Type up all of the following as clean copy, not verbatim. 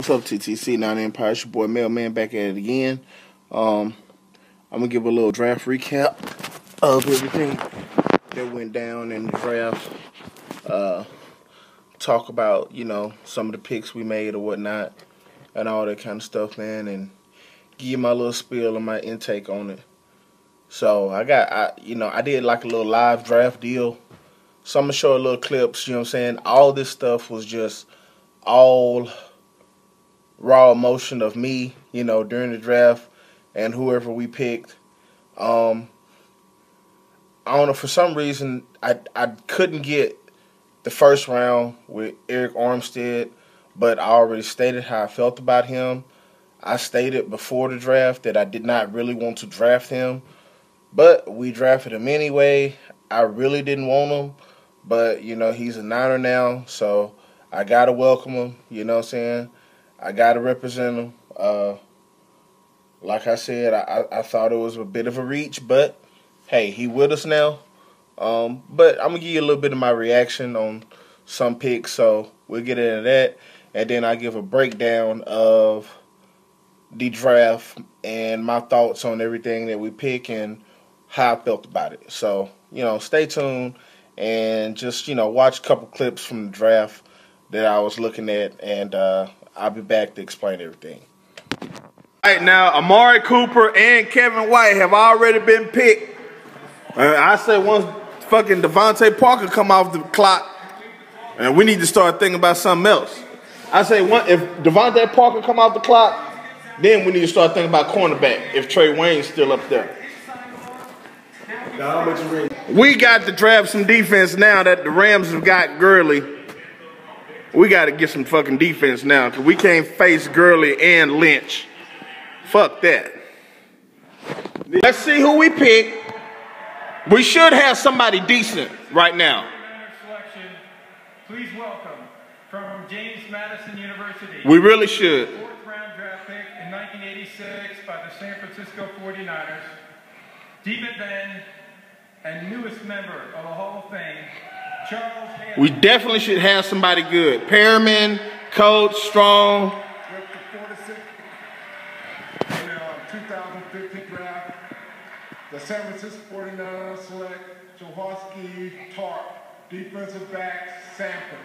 What's up, TTC 9 Empire? It's your boy Mailman back at it again. I'm gonna give a little draft recap of everything that went down in the draft. Talk about, you know, some of the picks we made or whatnot and all that kind of stuff, man, and give you my little spiel and my intake on it. So I did like a little live draft deal. So I'm gonna show a little clips, you know what I'm saying? All this stuff was just all raw emotion of me, you know, during the draft and whoever we picked. I don't know, for some reason I couldn't get the first round with Arik Armstead, but I already stated how I felt about him. I stated before the draft that I did not really want to draft him, but we drafted him anyway. I really didn't want him, but, you know, he's a Niner now, so I got to welcome him, you know what I'm saying? I got to represent him. Like I said, I thought it was a bit of a reach, but, hey, he with us now. But I'm going to give you a little bit of my reaction on some picks, so we'll get into that. And then I'll give a breakdown of the draft and my thoughts on everything that we pick and how I felt about it. So, you know, stay tuned and just, you know, watch a couple clips from the draft that I was looking at, and I'll be back to explain everything. All right, now, Amari Cooper and Kevin White have already been picked. I said once fucking Devontae Parker come off the clock, and we need to start thinking about something else. I say if Devontae Parker come off the clock, then we need to start thinking about cornerback if Trey Wayne's still up there. We got to draft some defense now that the Rams have got Gurley. We got to get some fucking defense now because we can't face Gurley and Lynch. Fuck that. Let's see who we pick. We should have somebody decent right now. Please welcome from James Madison University. We really should. Fourth round draft pick in 1986 by the San Francisco 49ers. Defensive end and newest member of the Hall of Fame, Charles Haley. We definitely should have somebody good. Perriman, Coach, Strong. In the 2015 draft, the San Francisco 49ers select Jaworski Tartt, defensive back, Sanford.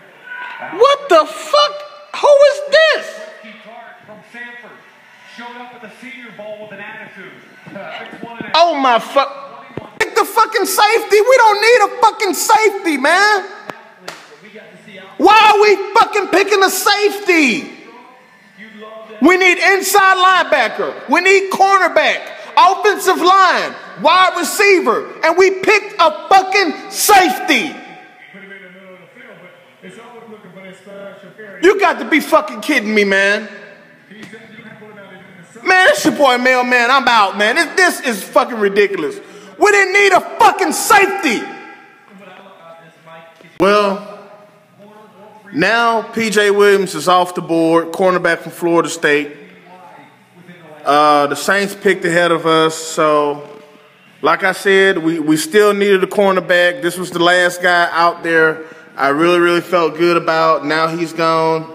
What the fuck? Who is this? Jaworski Tartt from Sanford showed up at the Senior Bowl with an attitude. Oh my fuck. Pick the fucking safety. We don't need a fucking safety, man. Why are we fucking picking a safety? We need inside linebacker. We need cornerback, offensive line, wide receiver, and we picked a fucking safety. You got to be fucking kidding me, man. Man, it's your boy Mailman. I'm out, man. This is fucking ridiculous. We didn't need a fucking safety. Well, now P.J. Williams is off the board, cornerback from Florida State. The Saints picked ahead of us, so like I said, we still needed a cornerback. This was the last guy out there I really felt good about. Now he's gone.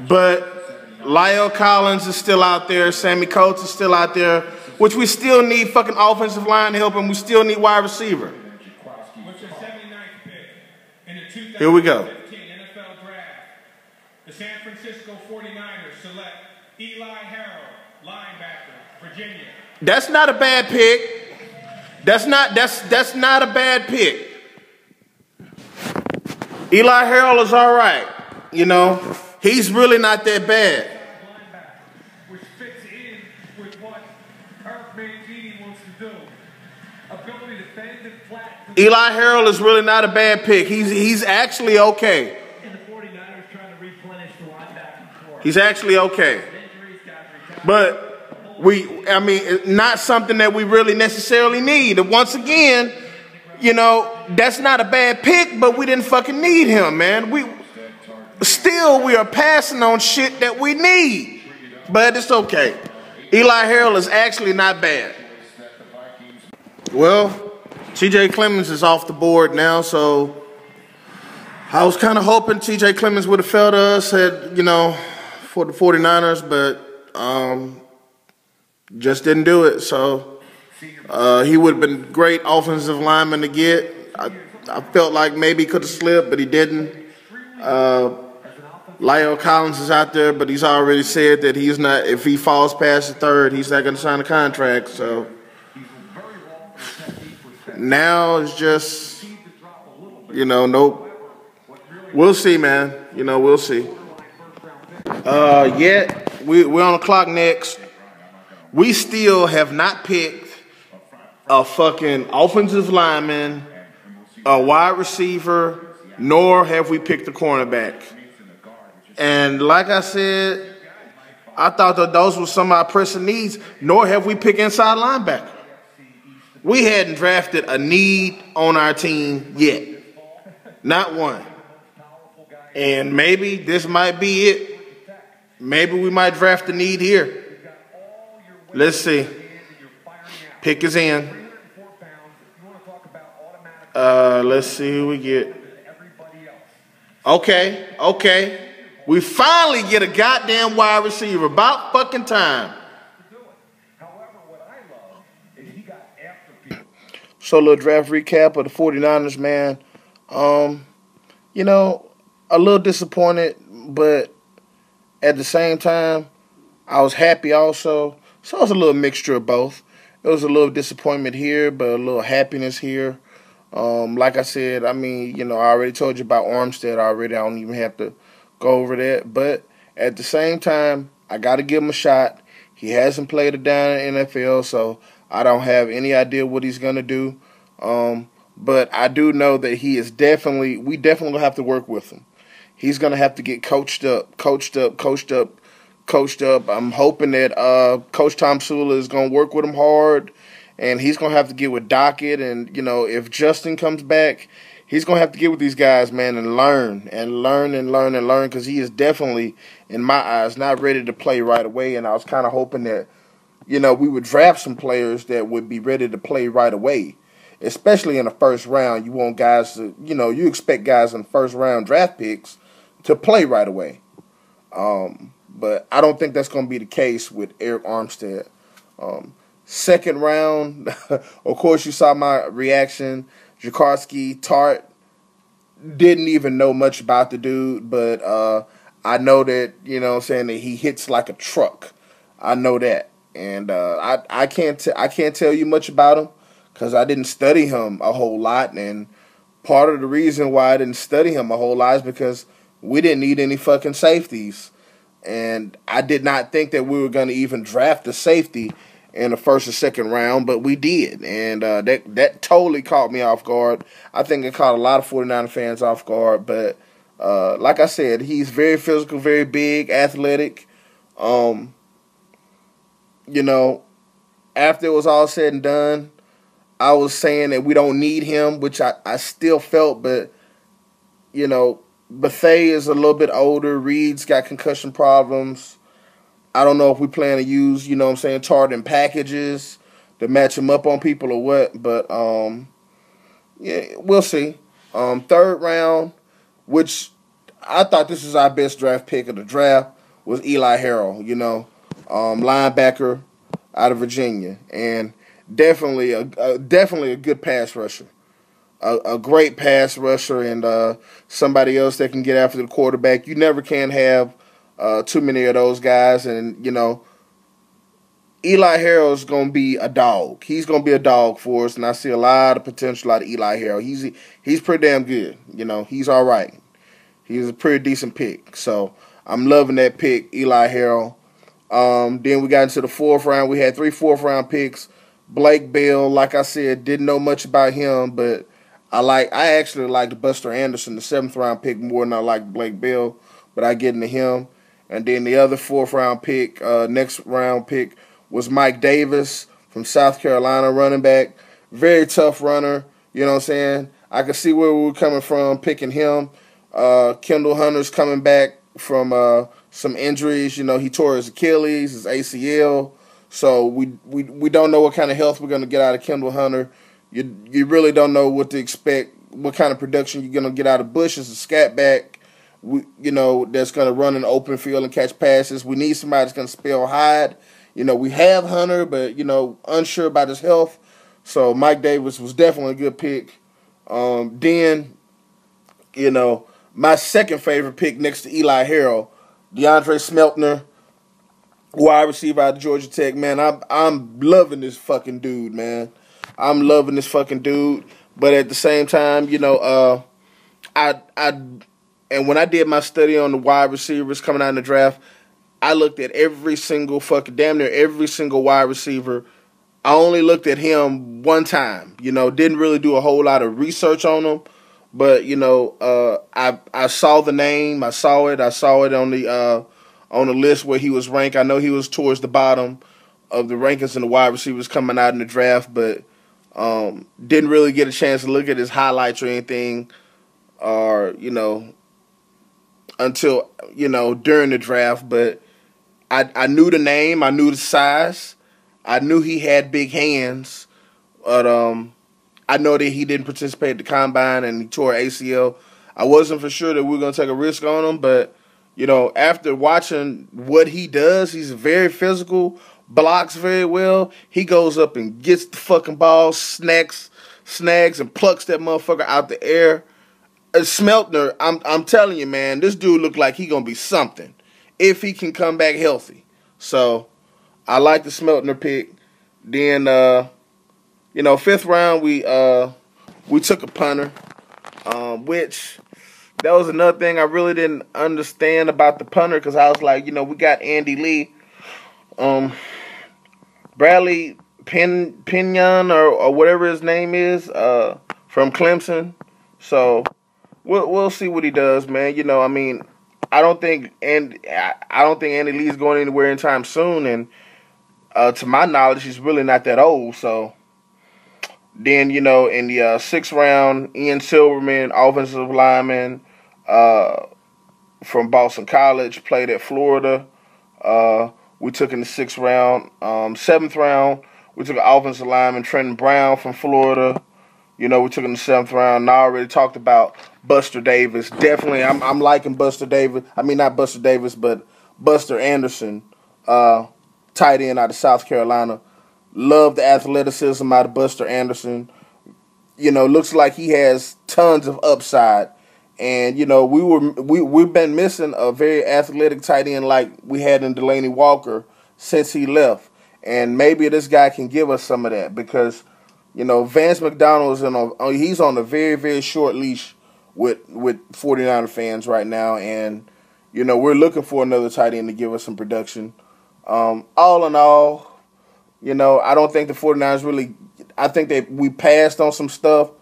But La'el Collins is still out there. Sammy Coates is still out there, which we still need fucking offensive line help, and we still need wide receiver. Here we go. NFL draft. The San Francisco 49ers select Eli Harrell, linebacker, Virginia. That's not a bad pick. That's not a bad pick. Eli Harrell is all right. You know, he's really not that bad. Which fits in with what Kirk Mancini wants to do. Ability to bend and flat. Eli Harrell is really not a bad pick. He's actually okay. And the 49ers trying to replenish the linebacking core. He's actually okay. But not something that we really necessarily need. And once again, you know, that's not a bad pick, but we didn't fucking need him, man. We are passing on shit that we need. But it's okay. Eli Harrell is actually not bad. Well, TJ Clemmings is off the board now, so I was kind of hoping TJ Clemmings would have fell to us at, you know, for the 49ers, but just didn't do it. So he would have been great offensive lineman to get. I felt like maybe he could have slipped, but he didn't. Lyle Collins is out there, but he's already said that he's not. If he falls past the third, he's not going to sign a contract. So now it's just, nope. We'll see, man. We'll see. Yet we're on the clock next. We still have not picked a fucking offensive lineman, a wide receiver, nor have we picked a cornerback. And like I said, I thought that those were some of our pressing needs, nor have we picked inside linebacker. We hadn't drafted a need on our team yet. Not one. And maybe this might be it. Maybe we might draft a need here. Let's see. Pick is in. Let's see who we get. Okay. We finally get a goddamn wide receiver. About fucking time. So a little draft recap of the 49ers, man. A little disappointed, but at the same time, I was happy also. So it was a little mixture of both. It was a little disappointment here, but a little happiness here. Like I said, I already told you about Armstead already. I don't even have to go over that. But at the same time, I got to give him a shot. He hasn't played it down in the NFL, so I don't have any idea what he's going to do. But I do know that we definitely going to have to work with him. He's going to have to get coached up. I'm hoping that Coach Tom Sula is going to work with him hard, and he's going to have to get with Dockett. And, if Justin comes back, he's going to have to get with these guys, man, and learn, because he is definitely, in my eyes, not ready to play right away. And I was kind of hoping that, we would draft some players that would be ready to play right away, especially in the first round. You want guys to, you expect guys in the first round draft picks to play right away. But I don't think that's going to be the case with Eric Armstead. Second round, of course, you saw my reaction. Jaquiski Tartt, didn't even know much about the dude, but I know that, that he hits like a truck. I know that. And I can't tell you much about him because I didn't study him a whole lot. And part of the reason why I didn't study him a whole lot is because we didn't need any fucking safeties. And I did not think that we were going to even draft a safety in the first or second round, but we did. And that totally caught me off guard. I think it caught a lot of 49er fans off guard. But like I said, he's very physical, very big, athletic. After it was all said and done, I was saying that we don't need him, which I still felt, but, Bethea is a little bit older. Reed's got concussion problems. I don't know if we plan to use, Tartt in packages to match him up on people or what, but, yeah, we'll see. Third round, which I thought this is our best draft pick of the draft, was Eli Harrell, linebacker out of Virginia, and definitely a good pass rusher. A great pass rusher and somebody else that can get after the quarterback. You never can have too many of those guys. And, Eli Harrell is going to be a dog. He's going to be a dog for us, and I see a lot of potential out of Eli Harrell. He's pretty damn good. He's all right. He's a pretty decent pick. So I'm loving that pick, Eli Harrell. Then we got into the fourth round. We had 3 fourth-round picks. Blake Bell, like I said, didn't know much about him, but I actually liked Buster Anderson, the 7th-round pick, more than I liked Blake Bell, but I get into him. And then the other 4th-round pick, next round pick, was Mike Davis from South Carolina, running back. Very tough runner, you know what I'm saying? I could see where we were coming from picking him. Kendall Hunter's coming back from some injuries. He tore his Achilles, his ACL. So we don't know what kind of health we're going to get out of Kendall Hunter. You really don't know what to expect, what kind of production you're going to get out of Bush as a scat back. that's going to run an open field and catch passes. We need somebody that's going to spell hide. We have Hunter, but, unsure about his health. So Mike Davis was definitely a good pick. Then, my second favorite pick next to Eli Harrell, DeAndre Smeltner, wide receiver out of Georgia Tech. Man, I'm loving this fucking dude, man. I'm loving this fucking dude. But at the same time, and when I did my study on the wide receivers coming out in the draft, I looked at damn near every single wide receiver. I only looked at him one time, didn't really do a whole lot of research on him. But, I saw the name. I saw it on the list where he was ranked. I know he was towards the bottom of the rankings and the wide receivers coming out in the draft, but didn't really get a chance to look at his highlights or anything, or, until, during the draft. But I knew the name. I knew the size. I knew he had big hands. But I know that he didn't participate at the combine and he tore ACL. I wasn't for sure that we were going to take a risk on him, but, after watching what he does, he's very physical, blocks very well. He goes up and gets the fucking ball, snags and plucks that motherfucker out the air. Smeltner, I'm telling you, man, this dude look like he going to be something if he can come back healthy. So I like the Smeltner pick. Then, fifth round, we took a punter, which that was another thing I really didn't understand about the punter, because I was like, we got Andy Lee, Bradley Pinion or whatever his name is, from Clemson. So we'll see what he does, man. I don't think Andy Lee's going anywhere anytime soon, and to my knowledge, he's really not that old. So then, in the sixth round, Ian Silverman, offensive lineman from Boston College, played at Florida. We took in the sixth round. Seventh round, we took an offensive lineman, Trenton Brown from Florida. We took in the seventh round. And I already talked about Buster Davis. Definitely, I'm liking Buster Davis. I mean, not Buster Davis, but Buster Anderson, tight end out of South Carolina. Love the athleticism out of Buster Anderson. Looks like he has tons of upside. And, we've been missing a very athletic tight end like we had in Delaney Walker since he left. And maybe this guy can give us some of that, because, Vance McDonald he's on a very, very short leash with 49er fans right now. And, we're looking for another tight end to give us some production. All in all, I don't think the 49ers really – I think that we passed on some stuff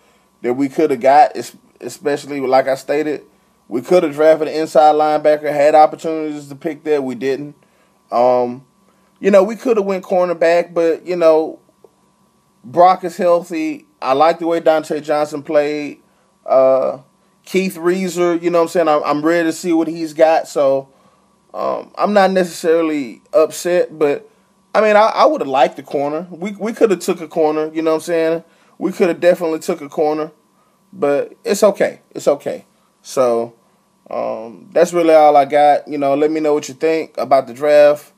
that we could have got, especially, like I stated. We could have drafted an inside linebacker, had opportunities to pick that. We didn't. We could have went cornerback, but, Brock is healthy. I like the way Dante Johnson played. Keith Reeser, you know what I'm saying? I'm ready to see what he's got. So I'm not necessarily upset, but I mean, I would have liked the corner. We could have took a corner, you know what I'm saying? We could have definitely took a corner, but it's okay. It's okay. So that's really all I got. Let me know what you think about the draft.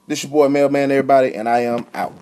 This your boy Mailman, everybody, and I am out.